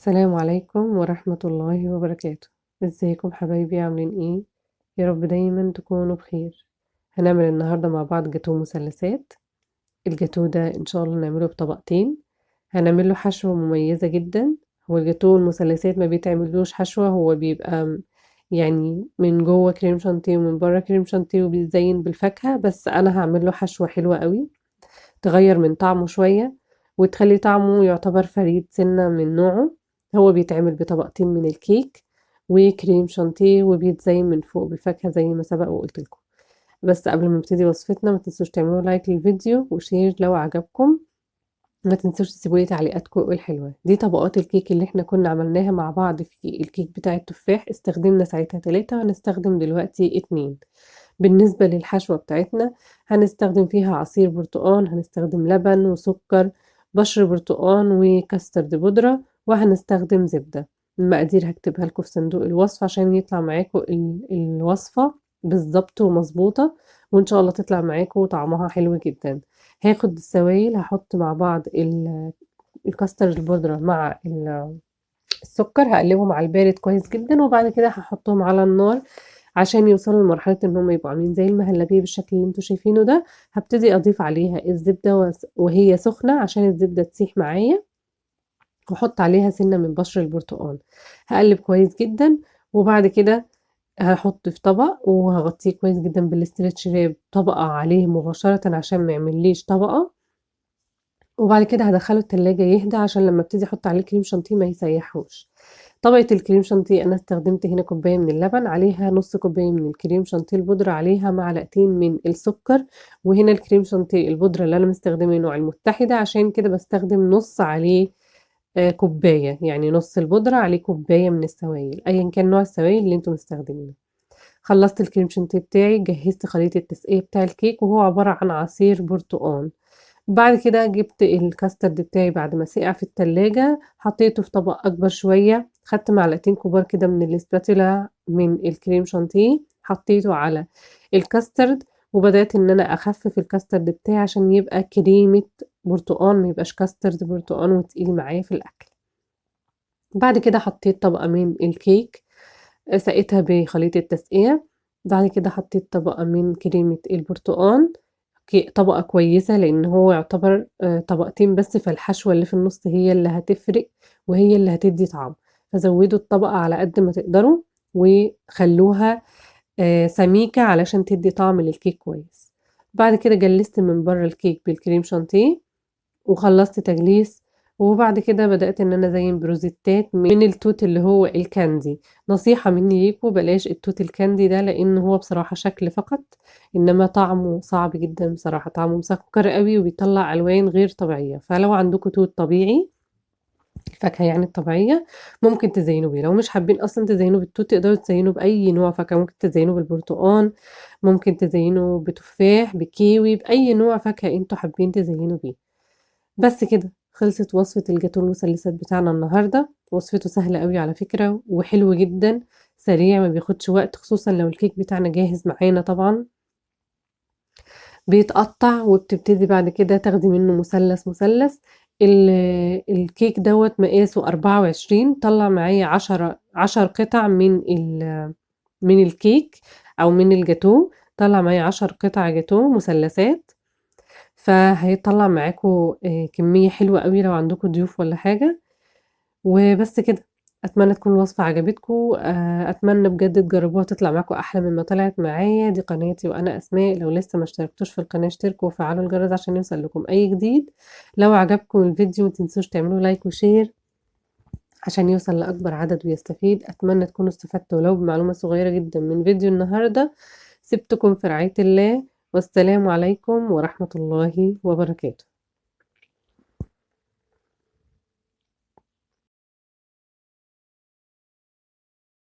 السلام عليكم ورحمة الله وبركاته. ازيكم حبايبي عاملين ايه؟ يا رب دايما تكونوا بخير. هنعمل النهاردة مع بعض جاتوه مثلثات. الجاتوه ده ان شاء الله نعمله بطبقتين. هنعمل له حشوة مميزة جدا. هو الجاتوه المثلثات ما بيتعملوش حشوة، هو بيبقى يعني من جوه كريم شانتيه ومن بره كريم شانتيه وبيتزين بالفاكهة، بس انا هعمل له حشوة حلوة قوي تغير من طعمه شوية وتخلي طعمه يعتبر فريد سنة من نوعه. هو بيتعمل بطبقتين من الكيك وكريم شانتيه وبيتزين من فوق بالفاكهة زي ما سبق وقلت لكم. بس قبل ما نبتدي وصفتنا ما تنسوش تعملوا لايك للفيديو وشير لو عجبكم. ما تنسوش تسيبوا لي تعليقاتكم الحلوة. دي طبقات الكيك اللي احنا كنا عملناها مع بعض في الكيك بتاع التفاح، استخدمنا ساعتها 3 وهنستخدم دلوقتي 2. بالنسبة للحشوة بتاعتنا هنستخدم فيها عصير برتقان، هنستخدم لبن وسكر، بشر برتقان وكاسترد بودرة، وهنستخدم زبدة. المقادير هكتبها لكم في صندوق الوصف عشان يطلع معاكم الوصفة بالظبط ومظبوطة، وإن شاء الله تطلع معاكم طعمها حلو جدا. هاخد السوائل، هحط مع بعض الكاسترد البودرة مع السكر، هقلبهم على البارد كويس جدا، وبعد كده هحطهم على النار عشان يوصلوا لمرحلة ان هم يبقوا عاملين زي المهلبية بالشكل اللي انتوا شايفينه ده. هبتدي اضيف عليها الزبدة وهي سخنة عشان الزبدة تسيح معايا، واحط عليها سنة من بشر البرتقال. هقلب كويس جدا، وبعد كده هاحط في طبق وهغطيه كويس جدا بالاسترتش راب طبقة عليه مباشرة عشان ما يعمليش طبقة، وبعد كده هادخله التلاجة يهدى عشان لما ابتدي احط عليه كريم شانتيه ما يسيحوش. طبقة الكريم شانتيه انا استخدمت هنا كوباية من اللبن، عليها نص كوباية من الكريم شانتيه البودرة، عليها معلقتين من السكر. وهنا الكريم شانتيه البودرة اللي انا مستخدمة نوع المتحدة، عشان كده بستخدم نص عليه كوباية، يعني نص البودرة عليه كوباية من السوائل ايا كان نوع السوائل اللي انتوا مستخدمينه. خلصت الكريم شانتيه بتاعي، جهزت خليط التسقية بتاع الكيك وهو عبارة عن عصير برتقان. بعد كده جبت الكاسترد بتاعي بعد ما سقع في التلاجة، حطيته في طبق اكبر شوية، خدت معلقتين كبار كده من الاسباتولا من الكريم شانتيه حطيته على الكاسترد، وبدأت ان انا اخفف الكاسترد بتاعي عشان يبقى كريمة برتقان، ما يبقاش كاسترد برتقان وتقيل معايا في الاكل. بعد كده حطيت طبقة من الكيك، سقيتها بخليط التسقية. بعد كده حطيت طبقة من كريمة البرتقان، طبقة كويسة لأن هو يعتبر طبقتين بس، فالحشوة اللي في النص هي اللي هتفرق وهي اللي هتدي طعم. فزودوا الطبقة على قد ما تقدروا وخلوها سميكة علشان تدي طعم للكيك كويس. بعد كده جلست من بره الكيك بالكريم شانتيه وخلصت تجليس، وبعد كده بدأت ان انا ازين بروزيتات من التوت اللي هو الكاندي. نصيحة مني ليكوا بلاش التوت الكاندي ده لان هو بصراحة شكل فقط، انما طعمه صعب جدا بصراحة، طعمه مسكر قوي وبيطلع الوان غير طبيعية. فلو عندكم توت طبيعي، الفاكهة يعني الطبيعية، ممكن تزينوا بيه. لو مش حابين اصلا تزينوا بالتوت تقدروا تزينوا باي نوع فاكهة، ممكن تزينوا بالبرتقال، ممكن تزينوا بتفاح، بكيوي، باي نوع فاكهة انتوا حابين تزينوا بيه. بس كده خلصت وصفة الجاتوه المثلثات بتاعنا النهاردة. وصفته سهلة قوي على فكرة وحلو جدا، سريع ما بياخدش وقت، خصوصا لو الكيك بتاعنا جاهز معانا. طبعا بيتقطع وبتبتدي بعد كده تاخدي منه مثلث مثلث. الكيك دوت مقاسه 24، طلع معايا 10 قطع من الكيك او من الجاتوه، طلع معايا 10 قطع جاتوه مثلثات. فهيطلع معاكم كمية حلوة قوي لو عندكم ضيوف ولا حاجة. وبس كده، اتمنى تكون الوصفة عجبتكم، اتمنى بجد تجربوها تطلع معاكم احلى مما طلعت معايا. دي قناتي وانا اسماء، لو لسه ما اشتركتوش في القناة اشتركوا وفعلوا الجرس عشان يوصل لكم اي جديد. لو عجبكم الفيديو متنسوش تعملوا لايك وشير عشان يوصل لاكبر عدد ويستفيد. اتمنى تكونوا استفدتوا ولو بمعلومة صغيرة جدا من فيديو النهاردة. سبتكم في رعاية الله، والسلام عليكم ورحمة الله وبركاته.